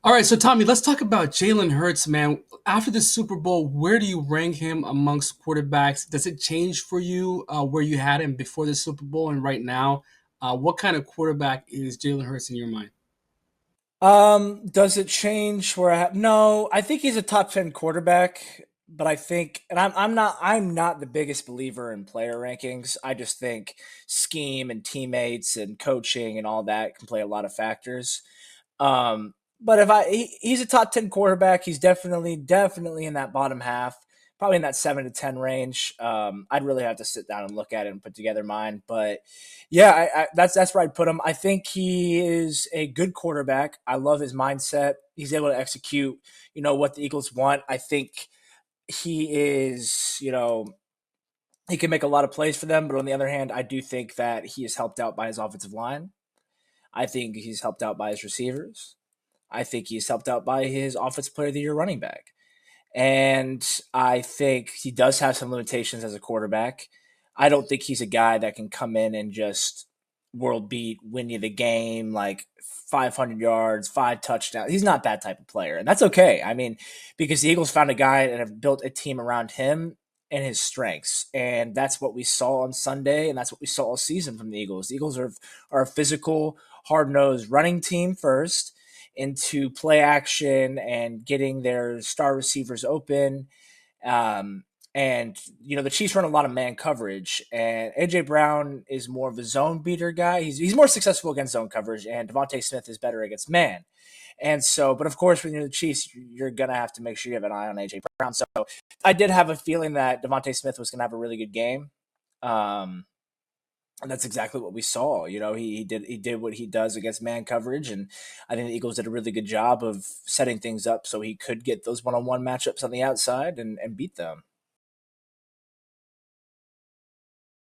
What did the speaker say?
All right, so Tommy, let's talk about Jalen Hurts, man. After the Super Bowl, where do you rank him amongst quarterbacks? Does it change for you where you had him before the Super Bowl and right now? What kind of quarterback is Jalen Hurts in your mind? Does it change where no, I think he's a top 10 quarterback, but I think and I'm not the biggest believer in player rankings. I just think scheme and teammates and coaching and all that can play a lot of factors. But he's a top 10 quarterback. He's definitely in that bottom half, probably in that 7 to 10 range. I'd really have to sit down and look at it and put together mine. But yeah, that's where I'd put him. I think he is a good quarterback. I love his mindset. He's able to execute, what the Eagles want. I think he is, he can make a lot of plays for them. But on the other hand, I do think that he is helped out by his offensive line. I think he's helped out by his receivers. I think he's helped out by his offensive player of the year running back. And I think he does have some limitations as a quarterback. I don't think he's a guy that can come in and just world beat, win you the game, like 500 yards, 5 touchdowns. He's not that type of player. And that's okay. I mean, because the Eagles found a guy and have built a team around him and his strengths. And that's what we saw on Sunday. And that's what we saw all season from the Eagles. The Eagles are a physical, hard nosed running team first into play action and getting their star receivers open. Um, and the Chiefs run a lot of man coverage, and AJ Brown is more of a zone beater guy. He's more successful against zone coverage, and Devontae Smith is better against man. And so, but of course, when you're the Chiefs, you're gonna have to make sure you have an eye on AJ Brown. So, I did have a feeling that Devontae Smith was gonna have a really good game. Um, and that's exactly what we saw. He did what he does against man coverage, and I think the Eagles did a really good job of setting things up so he could get those one-on-one matchups on the outside and beat them.